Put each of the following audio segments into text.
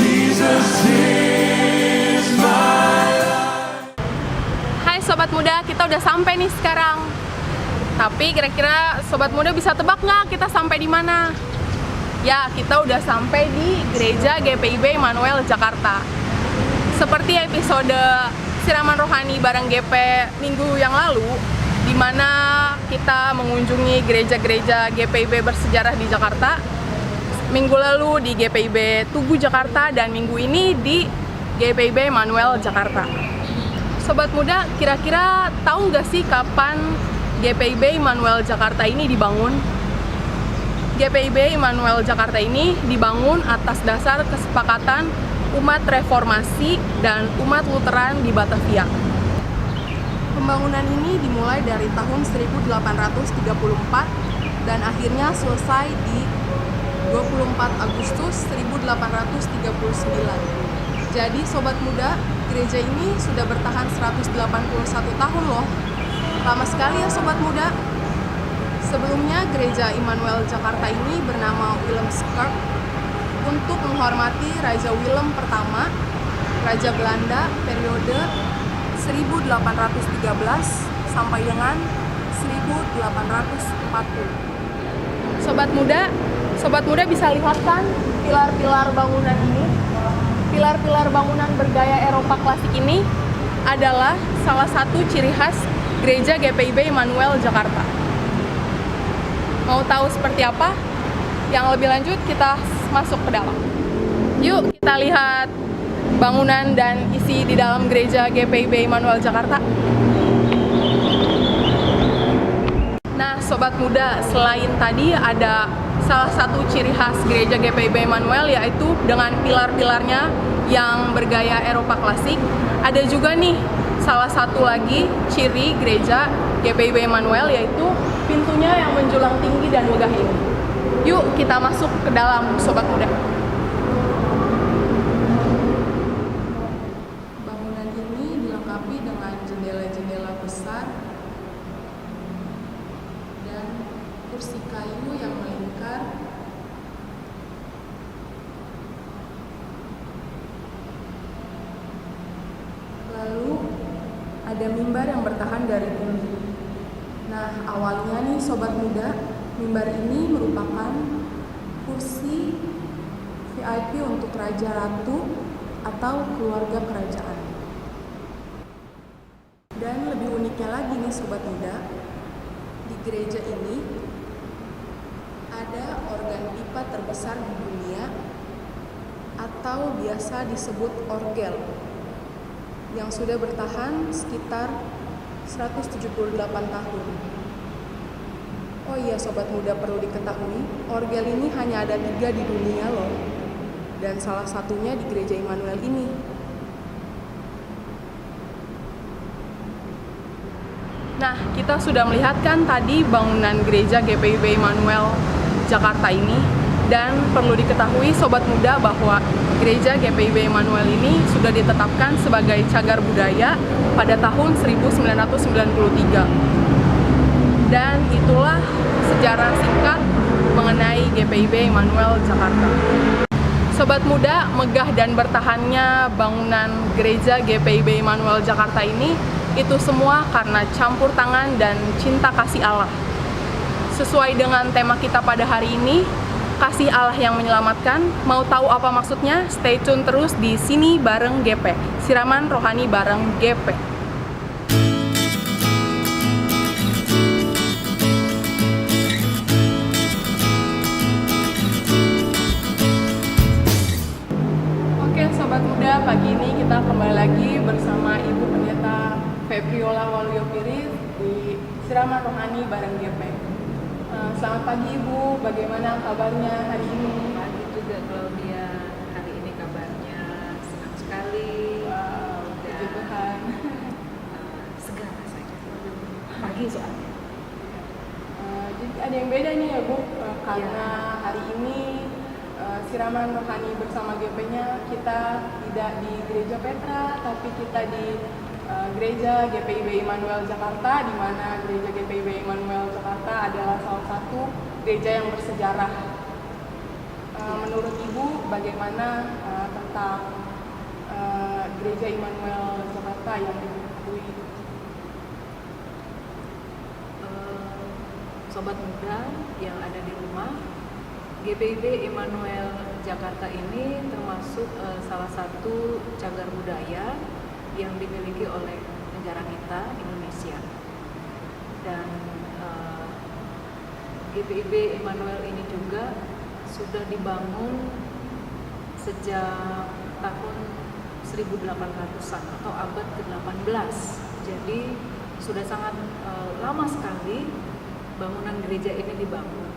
Jesus is my Hai Sobat Muda, kita udah sampai nih sekarang. Tapi kira-kira Sobat Muda bisa tebak nggak kita sampai di mana? Ya, kita udah sampai di Gereja GPIB Immanuel Jakarta. Seperti episode Siraman Rohani bareng GP minggu yang lalu, di mana kita mengunjungi gereja-gereja GPIB bersejarah di Jakarta. Minggu lalu di GPIB Tugu Jakarta dan minggu ini di GPIB Immanuel Jakarta. Sobat Muda, kira-kira tahu nggak sih kapan GPIB Immanuel Jakarta ini dibangun? GPIB Immanuel Jakarta ini dibangun atas dasar kesepakatan umat reformasi dan umat Lutheran di Batavia. Pembangunan ini dimulai dari tahun 1834 dan akhirnya selesai di 24 Agustus 1839. Jadi Sobat Muda, gereja ini sudah bertahan 181 tahun loh. Lama sekali ya Sobat Muda. Sebelumnya gereja Immanuel Jakarta ini bernama Willemskirk untuk menghormati Raja Willem pertama, Raja Belanda periode 1813 sampai dengan 1840. Sobat Muda bisa lihat kan pilar-pilar bangunan ini? Pilar-pilar bangunan bergaya Eropa klasik ini adalah salah satu ciri khas Gereja GPIB Immanuel Jakarta. Mau tahu seperti apa? Yang lebih lanjut kita masuk ke dalam. Yuk kita lihat bangunan dan isi di dalam Gereja GPIB Immanuel Jakarta. Nah Sobat Muda, selain tadi ada salah satu ciri khas gereja GPIB Immanuel yaitu dengan pilar-pilarnya yang bergaya Eropa klasik. Ada juga nih salah satu lagi ciri gereja GPIB Immanuel yaitu pintunya yang menjulang tinggi dan megah ini. Yuk kita masuk ke dalam Sobat Muda. Bangunan ini dilengkapi dengan jendela-jendela besar dan kursi kayu yang melingkar. Lalu ada mimbar yang bertahan dari bumi. Nah, awalnya nih Sobat Muda, mimbar ini merupakan kursi VIP untuk Raja Ratu atau keluarga kerajaan. Dan lebih uniknya lagi nih Sobat Muda, di gereja ini ada organ pipa terbesar di dunia atau biasa disebut orgel yang sudah bertahan sekitar 178 tahun. Oh iya Sobat Muda, perlu diketahui, orgel ini hanya ada 3 di dunia loh. Dan salah satunya di Gereja Immanuel ini. Nah, kita sudah melihat kan tadi bangunan Gereja GPIB Immanuel Jakarta ini. Dan perlu diketahui Sobat Muda bahwa Gereja GPIB Immanuel ini sudah ditetapkan sebagai cagar budaya pada tahun 1993. Dan itulah sejarah singkat mengenai GPIB Immanuel Jakarta. Sobat Muda, megah dan bertahannya bangunan Gereja GPIB Immanuel Jakarta ini itu semua karena campur tangan dan cinta kasih Allah. Sesuai dengan tema kita pada hari ini, kasih Allah yang menyelamatkan. Mau tahu apa maksudnya? Stay tune terus di sini bareng GP. Siraman Rohani bareng GP. Oke Sobat Muda, pagi ini kita kembali lagi bersama Ibu Pendeta Febriola Waluyopiris di Siraman Rohani bareng GP. Selamat pagi Ibu, bagaimana kabarnya hari ini? Pagi juga Claudia, hari ini kabarnya senang sekali. Wow, puji Tuhan. Segar rasanya. Pagi soalnya. Jadi ada yang beda nih ya Bu, karena hari ini Siraman Rohani bersama GP-nya kita tidak di Gereja Petra, tapi kita di Gereja GPIB Immanuel Jakarta, di mana Gereja GPIB Immanuel Jakarta adalah salah satu gereja yang bersejarah Menurut Ibu bagaimana tentang Gereja Immanuel Jakarta yang diketahui? Sobat muda yang ada di rumah, GPIB Immanuel Jakarta ini termasuk salah satu cagar budaya yang dimiliki oleh negara kita, Indonesia. Dan GPIB Immanuel ini juga sudah dibangun sejak tahun 1800-an atau abad ke-18. Jadi sudah sangat lama sekali bangunan gereja ini dibangun.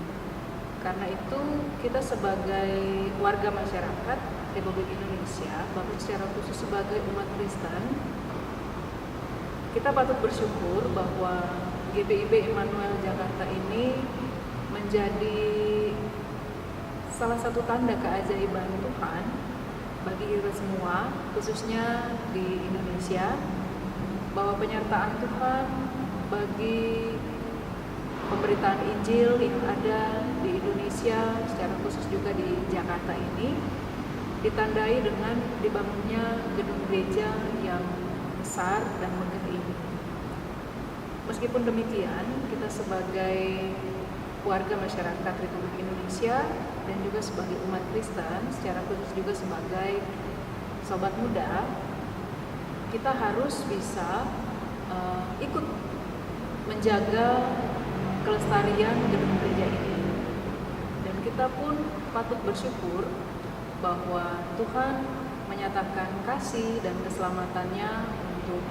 Karena itu kita sebagai warga masyarakat Republik Indonesia, bahkan secara khusus sebagai umat Kristen, kita patut bersyukur bahwa GPIB Immanuel Jakarta ini menjadi salah satu tanda keajaiban Tuhan bagi kita semua, khususnya di Indonesia, bahwa penyertaan Tuhan bagi pemberitaan Injil yang ada di Indonesia, secara khusus juga di Jakarta ini, ditandai dengan dibangunnya gedung gereja yang besar dan megah ini. Meskipun demikian, kita sebagai warga masyarakat Republik Indonesia dan juga sebagai umat Kristen, secara khusus juga sebagai sobat muda, kita harus bisa ikut menjaga kelestarian gedung gereja ini. Dan kita pun patut bersyukur bahwa Tuhan menyatakan kasih dan keselamatannya untuk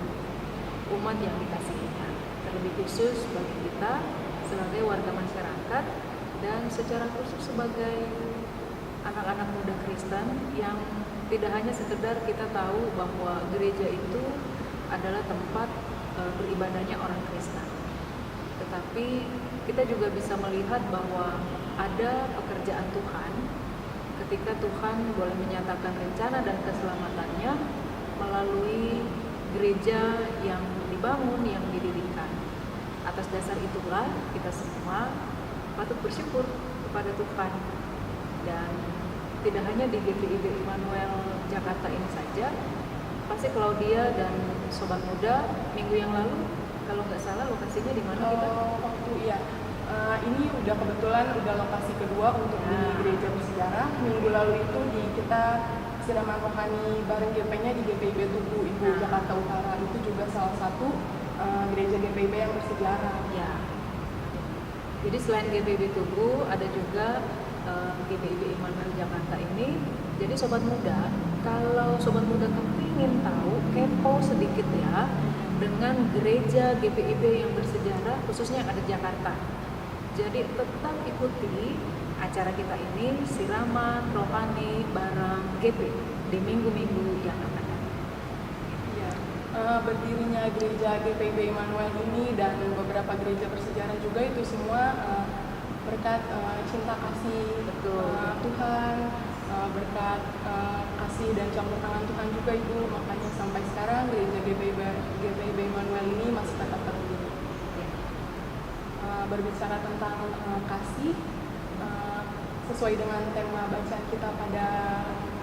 umat yang dikasihinya, terlebih khusus bagi kita sebagai warga masyarakat dan secara khusus sebagai anak-anak muda Kristen yang tidak hanya sekedar kita tahu bahwa gereja itu adalah tempat beribadahnya orang Kristen, tetapi kita juga bisa melihat bahwa ada pekerjaan Tuhan ketika Tuhan boleh menyatakan rencana dan keselamatannya melalui gereja yang dibangun, yang didirikan. Atas dasar itulah kita semua patut bersyukur kepada Tuhan. Dan tidak hanya di GPIB Immanuel Jakarta ini saja, pasti Claudia dan sobat muda minggu yang lalu, kalau nggak salah lokasinya di mana kita? Ini udah kebetulan udah lokasi kedua untuk di gereja bersejarah. Minggu lalu itu kita siraman rohani bareng GP-nya di GPIB Tugu Ibu Jakarta Utara. Itu juga salah satu gereja GPIB yang bersejarah. Ya. Jadi selain GPIB Tugu ada juga GPIB Immanuel Jakarta ini. Jadi sobat muda, kalau sobat muda kepingin tahu, kepo sedikit ya dengan gereja GPIB yang bersejarah khususnya yang ada di Jakarta. Jadi tetap ikuti acara kita ini, siraman rohani bareng GP di minggu-minggu yang akan datang. Berdirinya gereja GPIB Immanuel ini dan beberapa gereja bersejarah juga itu semua berkat cinta kasih Tuhan, berkat kasih dan campur tangan Tuhan juga Ibu. Makanya sampai sekarang gereja GPIB Immanuel ini masih tetap berdiri. Berbicara tentang kasih, sesuai dengan tema bacaan kita pada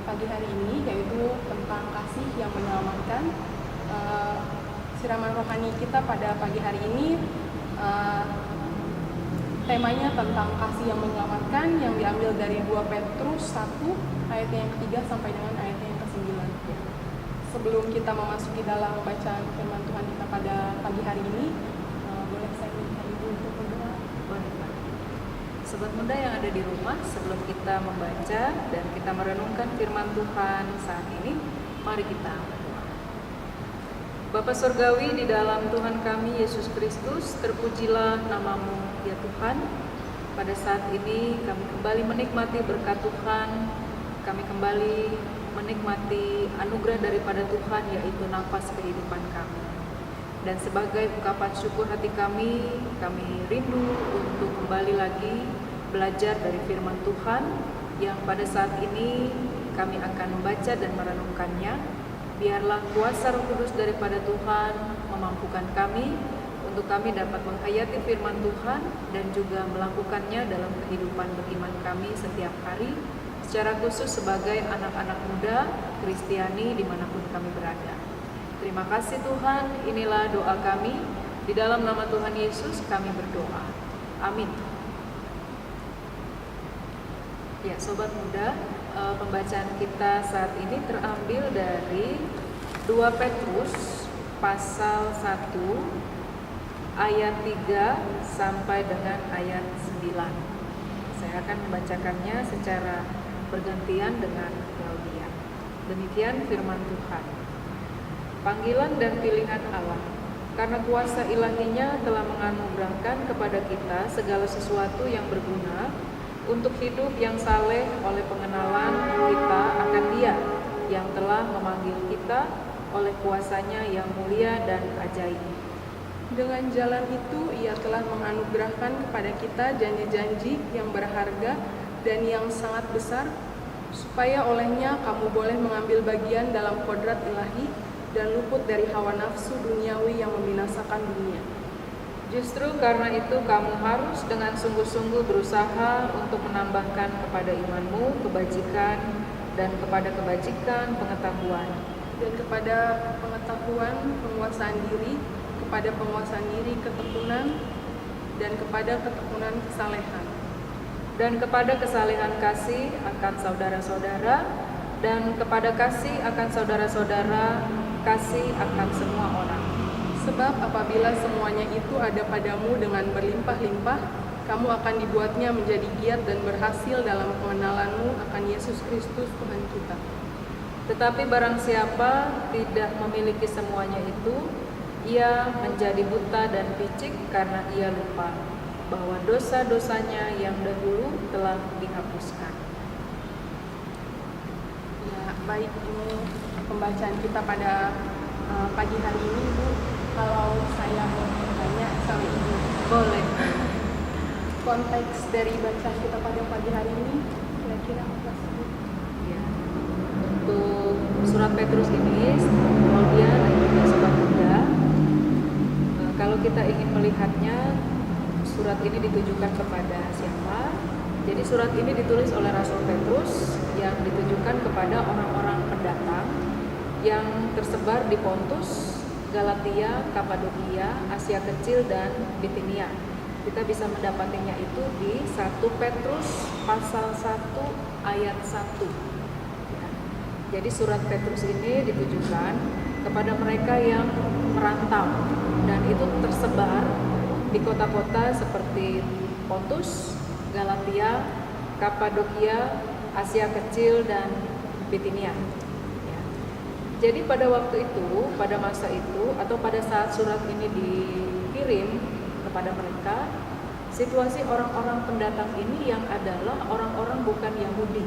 pagi hari ini, yaitu tentang kasih yang menyelamatkan. Siraman rohani kita pada pagi hari ini temanya tentang kasih yang menyelamatkan, yang diambil dari 2 Petrus 1 ayatnya yang ke-3 sampai dengan ayatnya yang ke-9. Sebelum kita memasuki dalam bacaan firman Tuhan kita pada pagi hari ini, boleh saya minta Ibu untuk berdoa? Boleh, Pak. Sobat muda yang ada di rumah, sebelum kita membaca dan kita merenungkan firman Tuhan saat ini, mari kita berdoa. Bapa Surgawi, di dalam Tuhan kami Yesus Kristus, terpujilah namamu ya Tuhan. Pada saat ini kami kembali menikmati berkat Tuhan, kami kembali menikmati anugerah daripada Tuhan, yaitu nafas kehidupan kami. Dan sebagai ungkapan syukur hati kami rindu untuk kembali lagi belajar dari firman Tuhan yang pada saat ini kami akan membaca dan merenungkannya. Biarlah kuasa Roh Kudus daripada Tuhan memampukan kami untuk kami dapat menghayati firman Tuhan dan juga melakukannya dalam kehidupan beriman kami setiap hari, secara khusus sebagai anak-anak muda Kristiani dimanapun kami berada. Terima kasih Tuhan, inilah doa kami. Di dalam nama Tuhan Yesus kami berdoa. Amin. Ya, Sobat Muda, pembacaan kita saat ini terambil dari 2 Petrus pasal 1 ayat 3 sampai dengan ayat 9. Saya akan membacakannya secara bergantian dengan Claudia. Demikian firman Tuhan. Panggilan dan pilihan Allah. Karena kuasa ilahinya telah menganugerahkan kepada kita segala sesuatu yang berguna untuk hidup yang saleh oleh pengenalan kita akan Dia yang telah memanggil kita oleh kuasanya yang mulia dan ajaib. Dengan jalan itu, Ia telah menganugerahkan kepada kita janji-janji yang berharga dan yang sangat besar, supaya olehnya kamu boleh mengambil bagian dalam kodrat ilahi dan luput dari hawa nafsu duniawi yang membinasakan dunia. Justru karena itu kamu harus dengan sungguh-sungguh berusaha untuk menambahkan kepada imanmu kebajikan, dan kepada kebajikan pengetahuan, dan kepada pengetahuan penguasaan diri, kepada penguasaan diri ketekunan, dan kepada ketekunan kesalehan, dan kepada kesalehan kasih akan saudara-saudara, dan kepada kasih akan saudara-saudara, kasih akan semua orang. Sebab apabila semuanya itu ada padamu dengan berlimpah-limpah, kamu akan dibuatnya menjadi giat dan berhasil dalam pengenalanmu akan Yesus Kristus Tuhan kita. Tetapi barang siapa tidak memiliki semuanya itu, ia menjadi buta dan picik karena ia lupa bahwa dosa-dosanya yang dahulu telah dihapuskan. Ya, baik, ini pembacaan kita pada pagi hari ini, Bu. Kalau saya mau bertanya sama Ibu, Boleh. konteks dari bacaan kita pada pagi hari ini kira-kira apa sih, Bu? Ya. Untuk surat Petrus ini, Claudia dan juga Sobat Muda, kalau kita ingin melihatnya, surat ini ditujukan kepada siapa? Jadi surat ini ditulis oleh Rasul Petrus yang ditujukan kepada orang-orang pendatang yang tersebar di Pontus, Galatia, Kapadokia, Asia Kecil, dan Bitinia. Kita bisa mendapatinya itu di 1 Petrus pasal 1 ayat 1. Ya. Jadi surat Petrus ini ditujukan kepada mereka yang merantau dan itu tersebar di kota-kota seperti Pontus, Galatia, Kapadokia, Asia Kecil, dan Bitinia. Ya. Jadi pada waktu itu, pada masa itu, atau pada saat surat ini dikirim kepada mereka, situasi orang-orang pendatang ini yang adalah orang-orang bukan Yahudi.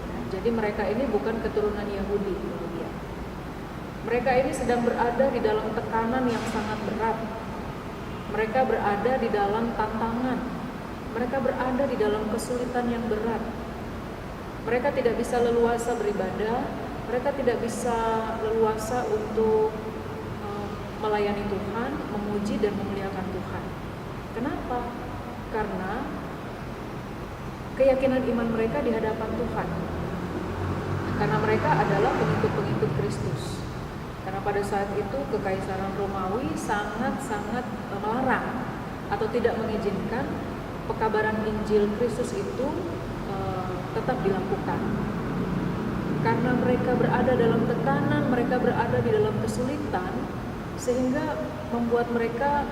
Ya, jadi mereka ini bukan keturunan Yahudi. Ya. Mereka ini sedang berada di dalam tekanan yang sangat berat. Mereka berada di dalam tantangan. Mereka berada di dalam kesulitan yang berat. Mereka tidak bisa leluasa beribadah. Mereka tidak bisa leluasa untuk melayani Tuhan, memuji dan memuliakan Tuhan. Kenapa? Karena keyakinan iman mereka di hadapan Tuhan. Karena mereka adalah pengikut-pengikut Kristus. Karena pada saat itu Kekaisaran Romawi sangat-sangat melarang atau tidak mengizinkan pekabaran Injil Kristus itu tetap dilakukan. Karena mereka berada dalam tekanan, mereka berada di dalam kesulitan, sehingga membuat mereka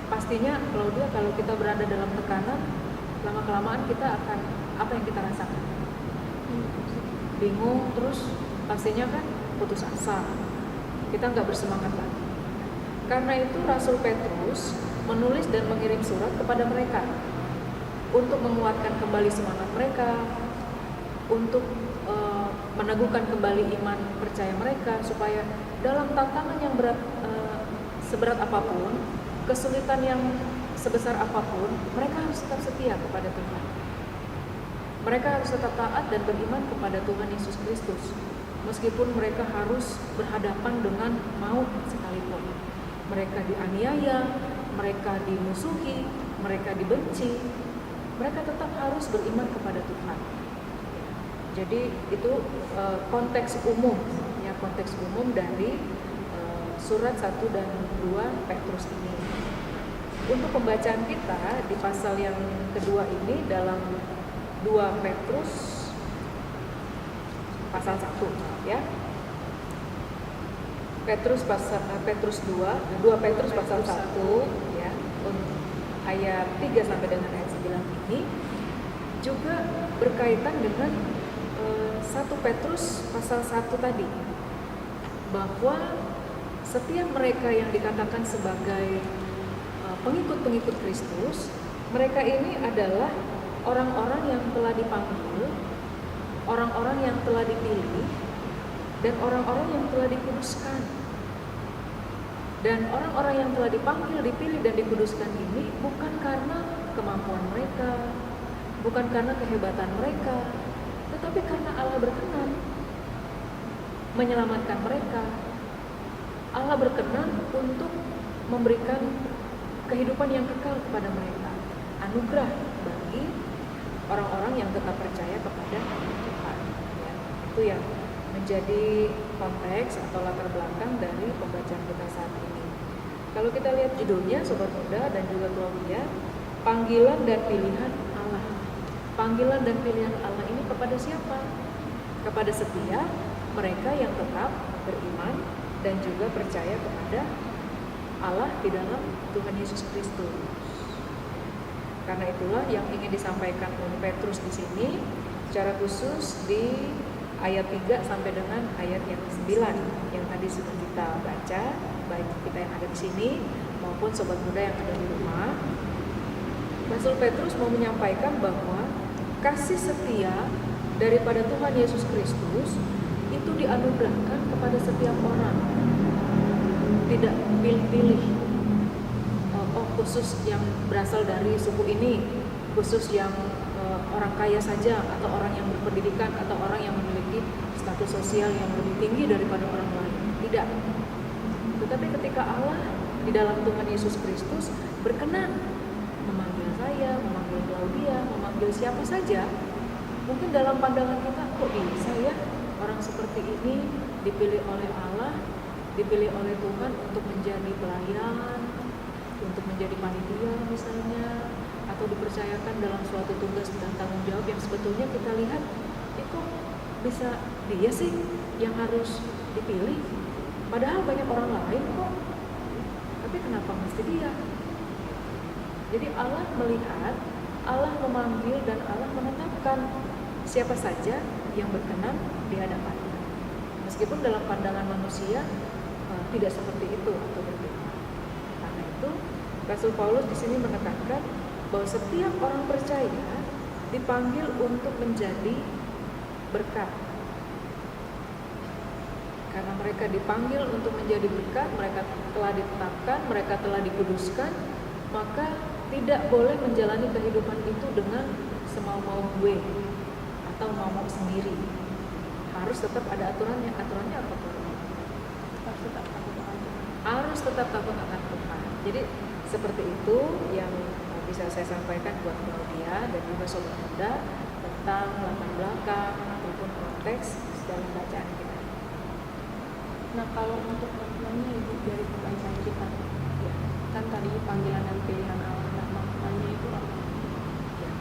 pastinya Claudia, kalau kita berada dalam tekanan, lama-kelamaan kita akan apa yang kita rasakan? Bingung, terus pastinya kan putus asa, kita nggak bersemangat lagi. Karena itu Rasul Petrus menulis dan mengirim surat kepada mereka untuk menguatkan kembali semangat mereka, untuk meneguhkan kembali iman percaya mereka, supaya dalam tantangan yang berat, seberat apapun, kesulitan yang sebesar apapun, mereka harus tetap setia kepada Tuhan. Mereka harus tetap taat dan beriman kepada Tuhan Yesus Kristus, meskipun mereka harus berhadapan dengan maut sekalipun. Mereka dianiaya, mereka dimusuhi, mereka dibenci, mereka tetap harus beriman kepada Tuhan. Jadi itu konteks umum, ya, konteks umum dari surat 1 dan 2 Petrus ini. Untuk pembacaan kita di pasal yang kedua ini dalam 2 Petrus pasal 1, ya. Petrus 2 Petrus pasal 1, ya, ayat 3 sampai dengan ayat 9 ini juga berkaitan dengan 1 Petrus pasal 1 tadi, bahwa setiap mereka yang dikatakan sebagai pengikut-pengikut Kristus, mereka ini adalah orang-orang yang telah dipanggil, orang-orang yang telah dipilih, dan orang-orang yang telah dikuduskan. Dan orang-orang yang telah dipanggil, dipilih, dan dikuduskan ini bukan karena kemampuan mereka, bukan karena kehebatan mereka, tetapi karena Allah berkenan menyelamatkan mereka. Allah berkenan untuk memberikan kehidupan yang kekal kepada mereka, anugerah bagi orang-orang yang tetap percaya kepada Tuhan. Ya, itu yang menjadi konteks atau latar belakang dari pembacaan kita saat ini. Kalau kita lihat judulnya, Sobat Muda dan juga Claudia, panggilan dan pilihan Allah. Panggilan dan pilihan Allah ini kepada siapa? Kepada setiap mereka yang tetap beriman dan juga percaya kepada Allah di dalam Tuhan Yesus Kristus. Karena itulah yang ingin disampaikan oleh Petrus di sini, secara khusus di ayat 3 sampai dengan ayat yang 9 yang tadi sudah kita baca, baik kita yang ada di sini maupun sobat muda yang ada di rumah. Rasul Petrus mau menyampaikan bahwa kasih setia daripada Tuhan Yesus Kristus itu dianugerahkan kepada setiap orang, tidak pilih-pilih. Khusus yang berasal dari suku ini, khusus yang orang kaya saja, atau orang yang berpendidikan, atau orang yang memiliki status sosial yang lebih tinggi daripada orang lain. Tidak. Tetapi ketika Allah di dalam Tuhan Yesus Kristus berkenan memanggil saya, memanggil Claudia, memanggil siapa saja, mungkin dalam pandangan kita, kok bisa ya orang seperti ini dipilih oleh Allah, dipilih oleh Tuhan untuk menjadi pelayan, untuk menjadi panitia misalnya, atau dipercayakan dalam suatu tugas dan tanggung jawab yang sebetulnya kita lihat itu bisa dia sih yang harus dipilih, padahal banyak orang lain kok, tapi kenapa mesti dia? Jadi Allah melihat, Allah memanggil, dan Allah menetapkan siapa saja yang berkenan di hadapannya, meskipun dalam pandangan manusia tidak seperti itu atau berbeda. Karena itu Rasul Paulus di sini menekankan bahwa setiap orang percaya dipanggil untuk menjadi berkat. Karena mereka dipanggil untuk menjadi berkat, mereka telah ditetapkan, mereka telah dikuduskan, maka tidak boleh menjalani kehidupan itu dengan semau-mau gue atau mau sendiri. Harus tetap ada aturannya. Aturannya apa tuh? Harus tetap takut akan Tuhan. Jadi seperti itu yang bisa saya sampaikan buat Claudia dan juga sobat muda tentang latar belakang ataupun konteks dalam bacaan kita. Nah, kalau untuk maknanya Ibu dari pembacaan kita, ya, kan tadi panggilan dan pilihan Allah, nah maknanya itu apa? Ya.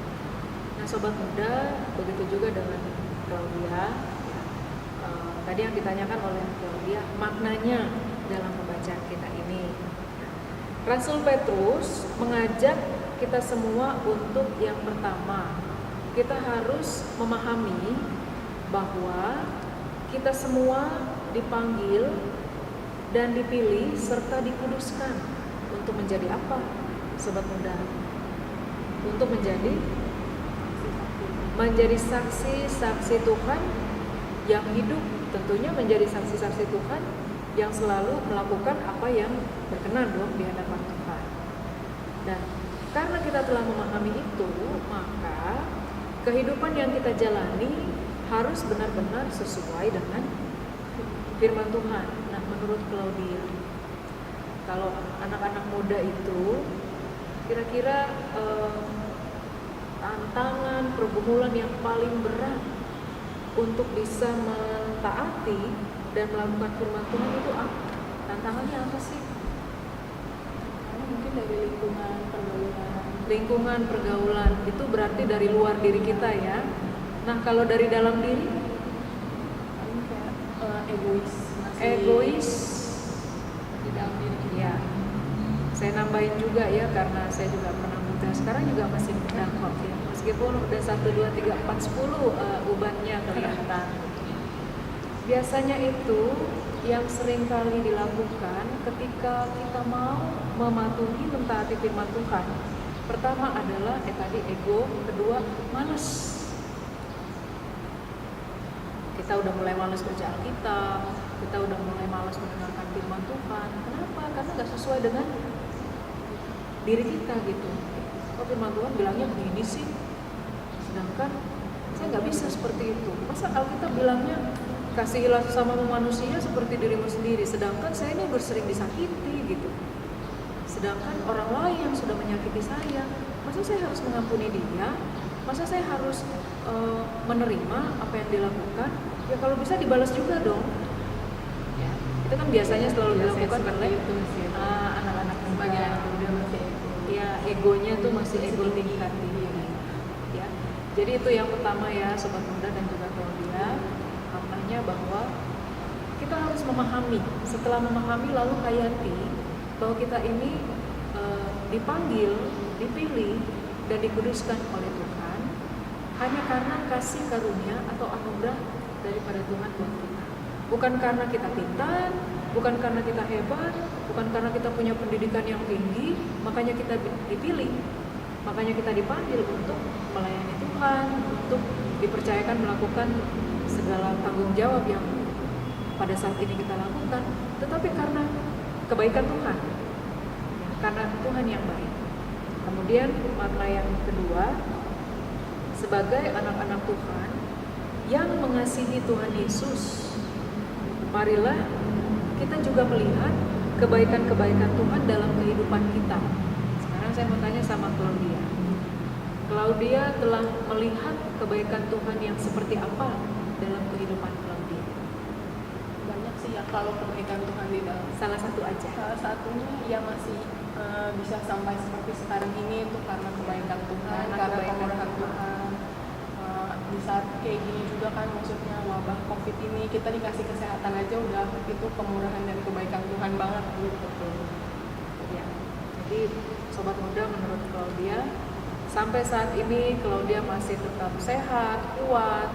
Nah, sobat muda, begitu juga dengan Claudia. Tadi yang ditanyakan oleh Claudia, maknanya dalam pembacaan kita ini. Rasul Petrus mengajak kita semua untuk yang pertama, kita harus memahami bahwa kita semua dipanggil dan dipilih serta dikuduskan untuk menjadi apa, sobat muda? Untuk menjadi saksi-saksi Tuhan yang hidup, tentunya menjadi saksi-saksi Tuhan yang selalu melakukan apa yang berkenan dong di hadapan Tuhan. Dan karena kita telah memahami itu, maka kehidupan yang kita jalani harus benar-benar sesuai dengan firman Tuhan. Nah, menurut Claudia, kalau anak-anak muda itu kira-kira tantangan, pergumulan yang paling berat untuk bisa mentaati dan melakukan firman Tuhan itu apa? Tantangannya apa sih? Karena mungkin dari lingkungan pergaulan. Lingkungan pergaulan itu berarti dari luar diri kita ya. Nah, kalau dari dalam diri, Paling kayak egois. Masih egois. di dalam diri kita. Ya, saya nambahin juga ya karena saya juga pernah muda. Sekarang juga masih muda kok ya. Meskipun udah 1, 2, 3, 4, 10 ubannya kelihatan. Biasanya itu yang sering kali dilakukan ketika kita mau mematuhi mentaati firman Tuhan. Pertama adalah tadi ego, kedua malas. Kita udah mulai malas baca Alkitab, kita udah mulai malas mendengarkan firman Tuhan. Kenapa? Karena nggak sesuai dengan diri kita gitu. Oh, firman Tuhan bilangnya begini sih, sedangkan saya nggak bisa seperti itu. Masa Alkitab bilangnya kasihilah sesama manusia seperti dirimu sendiri, sedangkan saya ini sering disakiti gitu. Sedangkan orang lain yang sudah menyakiti saya, masa saya harus mengampuni dia? Masa saya harus menerima apa yang dilakukan? Ya kalau bisa dibalas juga dong. Ya, itu kan biasanya selalu dilakukan oleh anak-anak Sebagai muda. anak muda masih itu. Ya, egonya tuh masih ego tingkat ya. Jadi itu yang pertama ya, sobat muda dan juga Claudia, maknanya bahwa kita harus memahami. Setelah memahami lalu hayati bahwa kita ini dipanggil, dipilih dan dikuduskan oleh Tuhan hanya karena kasih karunia atau anugerah daripada Tuhan buat kita. Bukan karena kita pintar, bukan karena kita hebat, bukan karena kita punya pendidikan yang tinggi, makanya kita dipilih. Makanya kita dipanggil untuk melayani Tuhan, untuk dipercayakan melakukan segala tanggung jawab yang pada saat ini kita lakukan, tetapi karena kebaikan Tuhan, karena Tuhan yang baik. Kemudian makna yang kedua, sebagai anak-anak Tuhan yang mengasihi Tuhan Yesus, marilah kita juga melihat kebaikan-kebaikan Tuhan dalam kehidupan kita. Sekarang saya mau tanya sama Claudia. Claudia telah melihat kebaikan Tuhan yang seperti apa dalam kehidupan Claudia? Banyak sih ya kalau kebaikan Tuhan di dalam. Salah satu aja. Salah satunya ya masih bisa sampai seperti sekarang ini itu karena kebaikan Tuhan, karena Kebaikan kemurahan Tuhan. Di saat kayak gini juga kan, maksudnya wabah COVID ini kita dikasih kesehatan aja udah itu kemurahan dan kebaikan Tuhan banget gitu. Ya. Jadi sobat muda, menurut Claudia sampai saat ini Claudia masih tetap sehat, kuat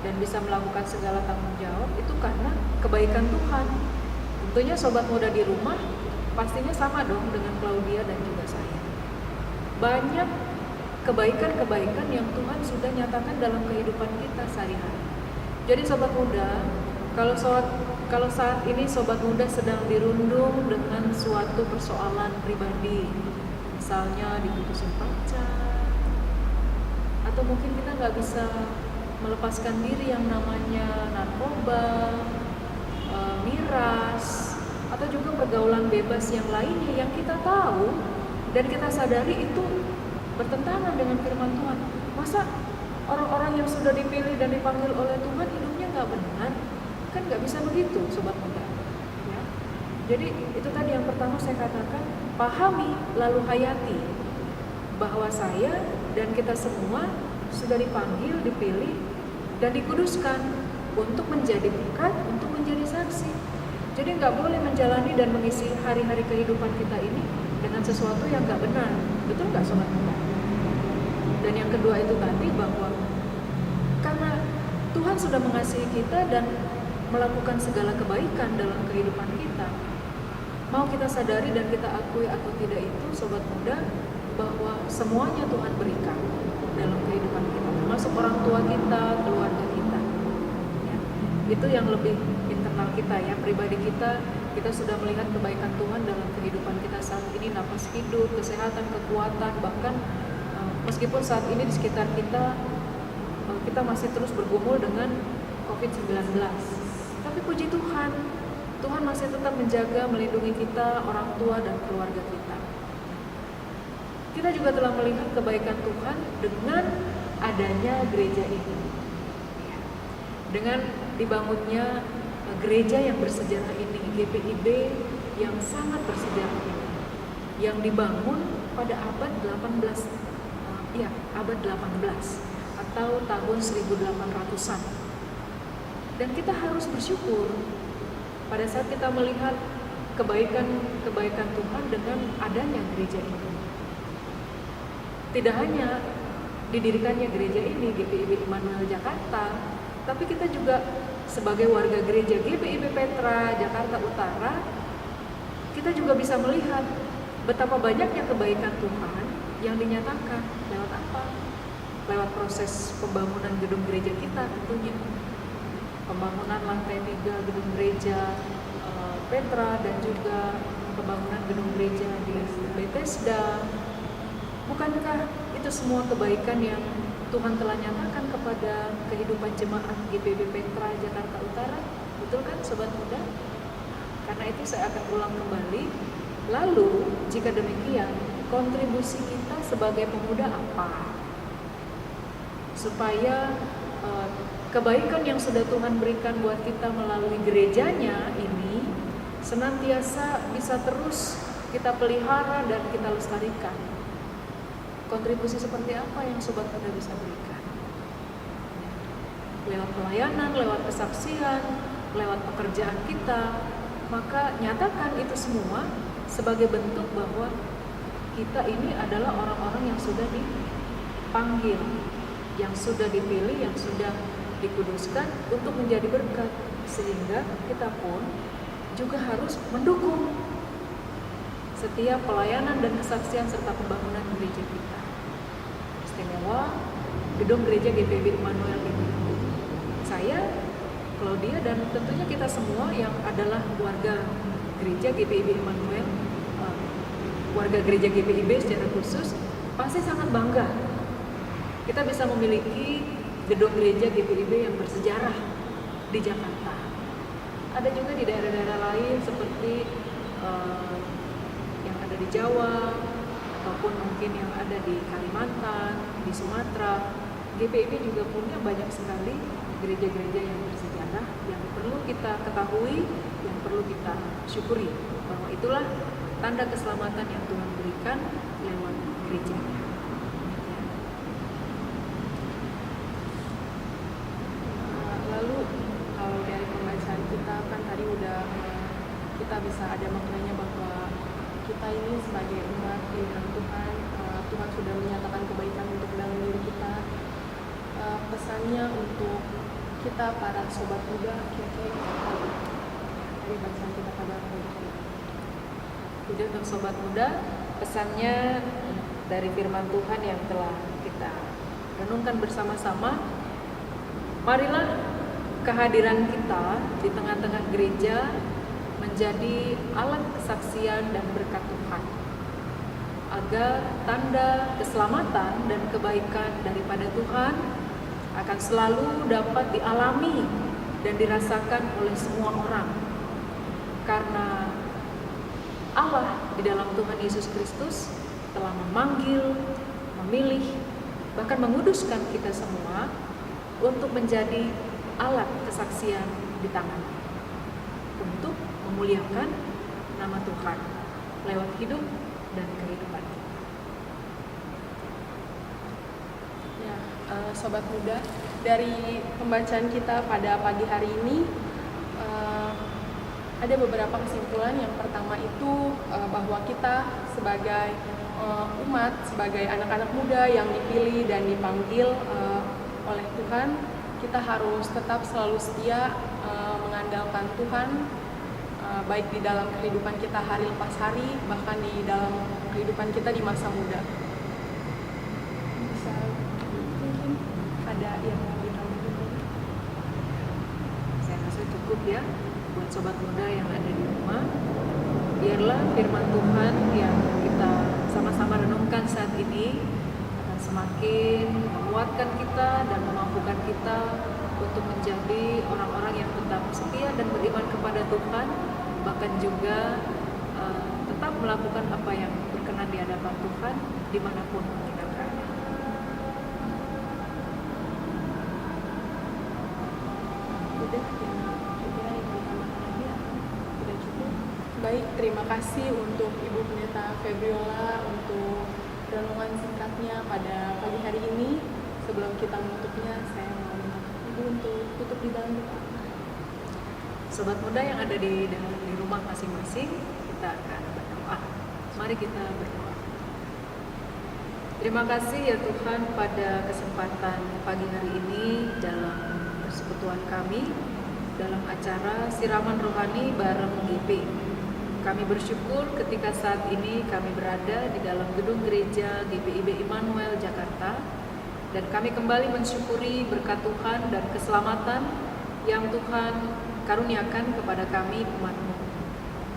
dan bisa melakukan segala tanggung jawab itu karena kebaikan Tuhan. Tentunya sobat muda di rumah pastinya sama dong dengan Claudia dan juga saya. Banyak kebaikan-kebaikan yang Tuhan sudah nyatakan dalam kehidupan kita sehari-hari. Jadi sobat muda, kalau saat ini sobat muda sedang dirundung dengan suatu persoalan pribadi, misalnya diputusin pacar, atau mungkin kita nggak bisa melepaskan diri yang namanya narkoba, miras, atau juga pergaulan bebas yang lainnya yang kita tahu dan kita sadari itu bertentangan dengan firman Tuhan. Masa orang-orang yang sudah dipilih dan dipanggil oleh Tuhan hidupnya nggak benar? Kan nggak bisa begitu, sobat muda. Ya. Jadi itu tadi yang pertama saya katakan, pahami lalu hayati bahwa saya dan kita semua sudah dipanggil, dipilih dan dikuduskan untuk menjadi berkat, untuk menjadi saksi. Jadi nggak boleh menjalani dan mengisi hari-hari kehidupan kita ini dengan sesuatu yang nggak benar. Betul nggak sobat muda? Dan yang kedua itu tadi bahwa karena Tuhan sudah mengasihi kita dan melakukan segala kebaikan dalam kehidupan kita, mau kita sadari dan kita akui atau tidak itu sobat muda, bahwa semuanya Tuhan berikan dalam kehidupan kita, termasuk orang tua kita, keluarga kita ya. Itu yang lebih internal kita ya, pribadi kita sudah melihat kebaikan Tuhan dalam kehidupan kita saat ini, napas hidup, kesehatan, kekuatan, bahkan meskipun saat ini di sekitar kita masih terus bergumul dengan COVID-19, tapi puji Tuhan, Tuhan masih tetap menjaga, melindungi kita, orang tua dan keluarga kita. kita juga telah melihat kebaikan Tuhan dengan adanya gereja ini. Dengan dibangunnya gereja yang bersejarah ini, GPIB yang sangat bersejarah ini, yang dibangun pada abad 18, abad 18 atau tahun 1800-an. Dan kita harus bersyukur pada saat kita melihat kebaikan Tuhan dengan adanya gereja ini. Tidak hanya didirikannya gereja ini, GPIB Immanuel Jakarta, tapi kita juga sebagai warga gereja GPIB Petra Jakarta Utara, kita juga bisa melihat betapa banyaknya kebaikan Tuhan yang dinyatakan lewat apa? Lewat proses pembangunan gedung gereja kita tentunya. Pembangunan lantai 3 gedung gereja Petra dan juga pembangunan gedung gereja di Bethesda. Bukankah itu semua kebaikan yang Tuhan telah nyatakan kepada kehidupan jemaat GPIB Petra Jakarta Utara? Betul kan Sobat Muda? Karena itu saya akan ulang kembali. Lalu jika demikian, kontribusi kita sebagai pemuda apa? Supaya kebaikan yang sudah Tuhan berikan buat kita melalui gerejanya ini senantiasa bisa terus kita pelihara dan kita lestarikan. Kontribusi seperti apa yang Sobat Muda bisa berikan? Lewat pelayanan, lewat kesaksian, lewat pekerjaan kita, maka nyatakan itu semua sebagai bentuk bahwa kita ini adalah orang-orang yang sudah dipanggil, yang sudah dipilih, yang sudah dikuduskan untuk menjadi berkat, sehingga kita pun juga harus mendukung setiap pelayanan dan kesaksian serta pembangunan gereja kita. Istimewa gedung gereja GPIB Immanuel ini. Saya, Claudia, dan tentunya kita semua yang adalah warga gereja GPIB Immanuel, warga gereja GPIB secara khusus, pasti sangat bangga kita bisa memiliki gedung gereja GPIB yang bersejarah di Jakarta. Ada juga di daerah-daerah lain seperti yang ada di Jawa, ataupun mungkin yang ada di Kalimantan, di Sumatera. GPIB juga punya banyak sekali gereja-gereja yang bersejarah yang perlu kita ketahui, yang perlu kita syukuri, bahwa itulah tanda keselamatan yang Tuhan berikan lewat gerejanya. Lalu kalau dari pembacaan kita kan tadi udah kita bisa ada maknanya bahwa kita ini sebagai umat pilihan Tuhan, Tuhan sudah menyatakan kebaikan untuk dalam diri kita. Pesannya untuk kita para sobat muda, kira-kira dari bacaan kita pada hari ini. Jadi untuk sobat muda, pesannya dari firman Tuhan yang telah kita renungkan bersama-sama, marilah kehadiran kita di tengah-tengah gereja menjadi alat kesaksian dan berkat Tuhan, agar tanda keselamatan dan kebaikan daripada Tuhan akan selalu dapat dialami dan dirasakan oleh semua orang. Karena Allah di dalam Tuhan Yesus Kristus telah memanggil, memilih, bahkan menguduskan kita semua untuk menjadi alat kesaksian di tangan-Nya, untuk memuliakan nama Tuhan lewat hidup dan kehidupan kita. Ya, sobat muda, dari pembacaan kita pada pagi hari ini ada beberapa kesimpulan. Yang pertama itu bahwa kita sebagai umat, sebagai anak-anak muda yang dipilih dan dipanggil oleh Tuhan, kita harus tetap selalu setia mengandalkan Tuhan, baik di dalam kehidupan kita hari lepas hari, bahkan di dalam kehidupan kita di masa muda. Bisa mungkin ada yang mau ditambahin? Saya rasa cukup ya buat sobat muda yang ada di rumah. Biarlah firman Tuhan yang kita sama-sama renungkan saat ini akan semakin menguatkan kita dan memampukan kita untuk menjadi orang-orang yang tetap setia dan beriman kepada Tuhan, bahkan juga tetap melakukan apa yang berkenan berkenan di hadapan Tuhan dimanapun kita berada. Udah, ya. Kira-kira Ibu tambahkan lagi atau sudah cukup? Baik, terima kasih untuk Ibu Pendeta Febiola untuk renungan singkatnya pada pagi hari ini. Sebelum kita menutupnya, saya mau minta Ibu untuk tutup di dalam doa. Sobat muda yang ada di rumah masing-masing, kita akan berdoa. Mari kita berdoa. Terima kasih ya Tuhan pada kesempatan pagi hari ini dalam persekutuan kami dalam acara siraman rohani bareng GP. Kami bersyukur ketika saat ini kami berada di dalam gedung gereja GPIB Immanuel Jakarta, dan kami kembali mensyukuri berkat Tuhan dan keselamatan yang Tuhan karuniakan kepada kami umat-Mu.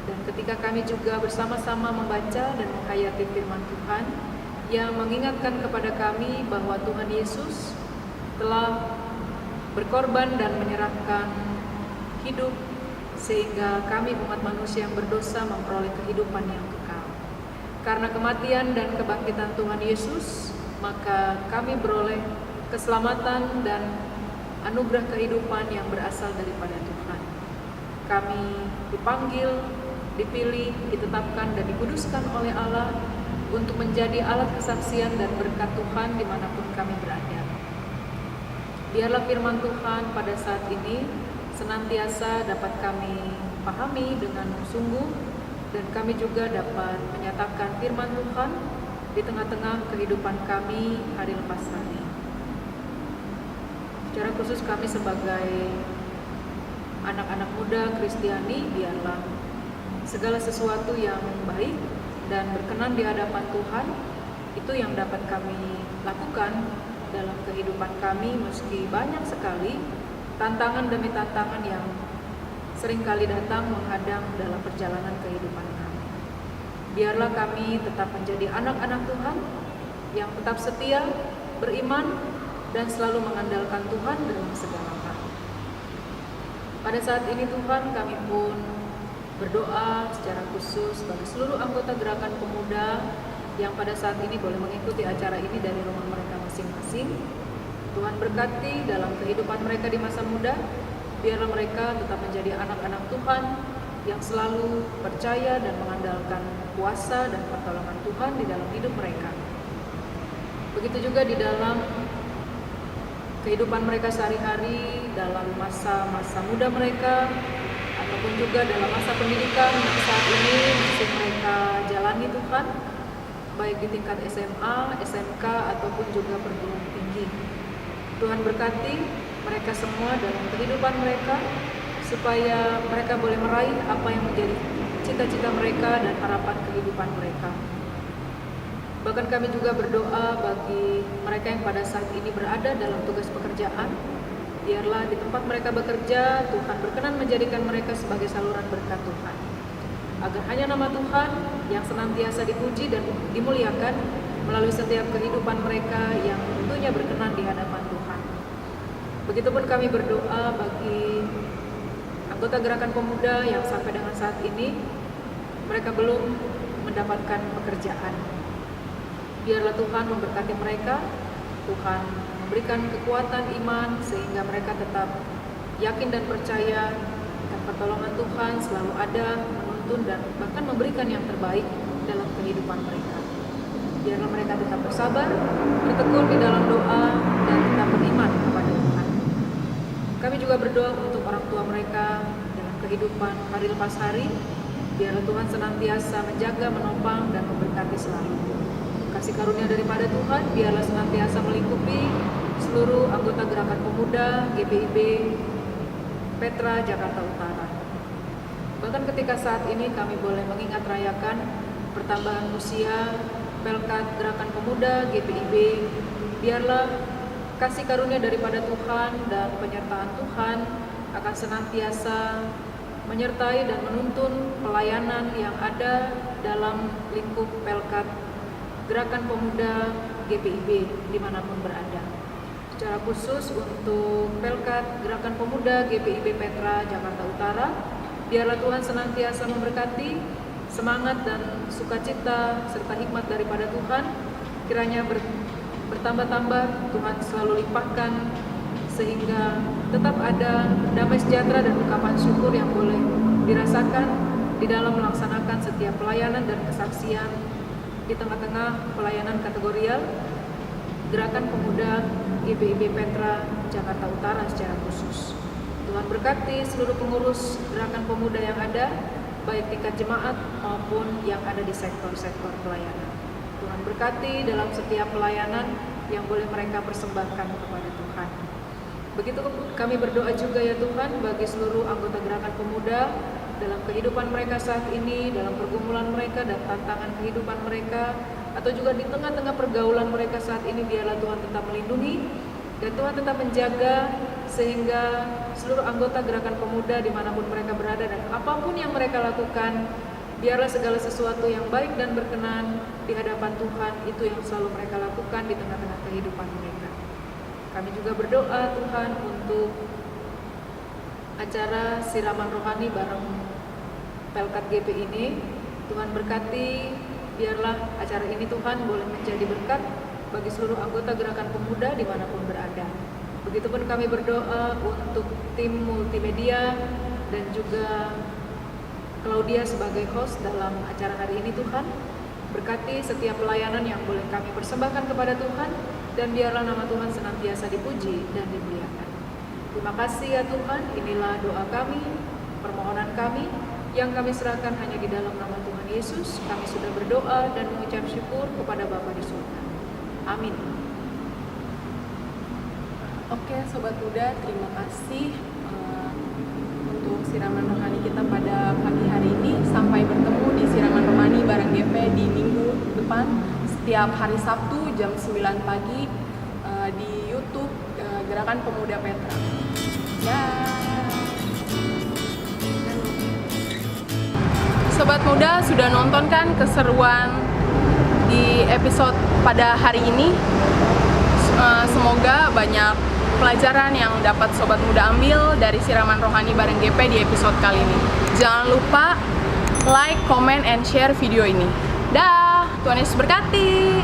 Dan ketika kami juga bersama-sama membaca dan menghayati firman Tuhan yang mengingatkan kepada kami bahwa Tuhan Yesus telah berkorban dan menyerahkan hidup sehingga kami umat manusia yang berdosa memperoleh kehidupan yang kekal. Karena kematian dan kebangkitan Tuhan Yesus, maka kami beroleh keselamatan dan anugerah kehidupan yang berasal daripada Tuhan. Kami dipanggil, dipilih, ditetapkan, dan dikuduskan oleh Allah untuk menjadi alat kesaksian dan berkat Tuhan dimanapun kami berada. Biarlah firman Tuhan pada saat ini senantiasa dapat kami pahami dengan sungguh, dan kami juga dapat menyatakan firman Tuhan di tengah-tengah kehidupan kami hari lepas hari. Secara khusus kami sebagai anak-anak muda Kristiani, biarlah segala sesuatu yang baik dan berkenan di hadapan Tuhan itu yang dapat kami lakukan dalam kehidupan kami, meski banyak sekali tantangan demi tantangan yang seringkali datang menghadang dalam perjalanan kehidupan kami. Biarlah kami tetap menjadi anak-anak Tuhan yang tetap setia, beriman, dan selalu mengandalkan Tuhan dalam segala hal. Pada saat ini Tuhan, kami pun berdoa secara khusus bagi seluruh anggota gerakan pemuda yang pada saat ini boleh mengikuti acara ini dari rumah mereka masing-masing. Tuhan berkati dalam kehidupan mereka di masa muda. Biarlah mereka tetap menjadi anak-anak Tuhan yang selalu percaya dan mengandalkan kuasa dan pertolongan Tuhan di dalam hidup mereka. Begitu juga di dalam kehidupan mereka sehari-hari, dalam masa-masa muda mereka, ataupun juga dalam masa pendidikan yang saat ini masih mereka jalani Tuhan, baik di tingkat SMA, SMK, ataupun juga perguruan tinggi. Tuhan berkati mereka semua dalam kehidupan mereka, supaya mereka boleh meraih apa yang menjadi cita-cita mereka dan harapan kehidupan mereka. Bahkan kami juga berdoa bagi mereka yang pada saat ini berada dalam tugas pekerjaan. Biarlah di tempat mereka bekerja, Tuhan berkenan menjadikan mereka sebagai saluran berkat Tuhan, agar hanya nama Tuhan yang senantiasa dipuji dan dimuliakan melalui setiap kehidupan mereka yang tentunya berkenan di hadapan Tuhan. Begitupun kami berdoa bagi anggota gerakan pemuda yang sampai dengan saat ini mereka belum mendapatkan pekerjaan. Biarlah Tuhan memberkati mereka, Tuhan memberikan kekuatan iman sehingga mereka tetap yakin dan percaya dan pertolongan Tuhan selalu ada, menuntun dan bahkan memberikan yang terbaik dalam kehidupan mereka. Biarlah mereka tetap bersabar, bertekun di dalam doa, dan tetap beriman kepada Tuhan. Kami juga berdoa untuk orang tua mereka dalam kehidupan hari lepas hari. Biarlah Tuhan senantiasa menjaga, menopang, dan memberkati selalu. Kasih karunia daripada Tuhan biarlah senantiasa melingkupi seluruh anggota gerakan pemuda GPIB Petra Jakarta Utara. Bahkan ketika saat ini kami boleh mengingat rayakan pertambahan usia Pelkat Gerakan Pemuda GPIB, biarlah kasih karunia daripada Tuhan dan penyertaan Tuhan akan senantiasa menyertai dan menuntun pelayanan yang ada dalam lingkup Pelkat Gerakan Pemuda GPIB dimanapun berada. Secara khusus untuk Pelkat Gerakan Pemuda GPIB Petra Jakarta Utara, biarlah Tuhan senantiasa memberkati semangat dan sukacita serta hikmat daripada Tuhan kiranya bertambah-tambah, Tuhan selalu limpahkan sehingga tetap ada damai sejahtera dan ungkapan syukur yang boleh dirasakan di dalam melaksanakan setiap pelayanan dan kesaksian di tengah-tengah pelayanan kategorial Gerakan Pemuda GBIB Petra Jakarta Utara secara khusus. Tuhan berkati seluruh pengurus Gerakan Pemuda yang ada, baik tingkat jemaat maupun yang ada di sektor-sektor pelayanan. Tuhan berkati dalam setiap pelayanan yang boleh mereka persembahkan kepada Tuhan. Begitu kami berdoa juga ya Tuhan bagi seluruh anggota Gerakan Pemuda dalam kehidupan mereka saat ini, dalam pergumulan mereka dan tantangan kehidupan mereka, atau juga di tengah-tengah pergaulan mereka saat ini, biarlah Tuhan tetap melindungi dan Tuhan tetap menjaga sehingga seluruh anggota Gerakan Pemuda dimanapun mereka berada dan apapun yang mereka lakukan, biarlah segala sesuatu yang baik dan berkenan di hadapan Tuhan itu yang selalu mereka lakukan di tengah-tengah kehidupan mereka. Kami juga berdoa Tuhan untuk acara siraman rohani bareng Pelkat GP ini. Tuhan berkati, biarlah acara ini Tuhan boleh menjadi berkat bagi seluruh anggota Gerakan Pemuda dimanapun berada. Begitupun kami berdoa untuk tim multimedia dan juga Claudia sebagai host dalam acara hari ini Tuhan. Berkati setiap pelayanan yang boleh kami persembahkan kepada Tuhan dan biarlah nama Tuhan senantiasa dipuji dan dimuliakan. Terima kasih ya Tuhan, inilah doa kami, permohonan kami yang kami serahkan hanya di dalam nama Tuhan Yesus. Kami sudah berdoa dan mengucap syukur kepada Bapa di surga. Amin. Oke Sobat Muda, terima kasih untuk siraman rohani kita pada pagi hari ini. Sampai bertemu di siraman rohani bareng GP di minggu depan setiap hari Sabtu jam 9 pagi di YouTube Gerakan Pemuda Petra. Ya. Sobat Muda sudah nonton kan keseruan di episode pada hari ini. Semoga banyak pelajaran yang dapat Sobat Muda ambil dari siraman rohani bareng GP di episode kali ini. Jangan lupa like, comment, and share video ini. Dah, Tuhan Yesus berkati.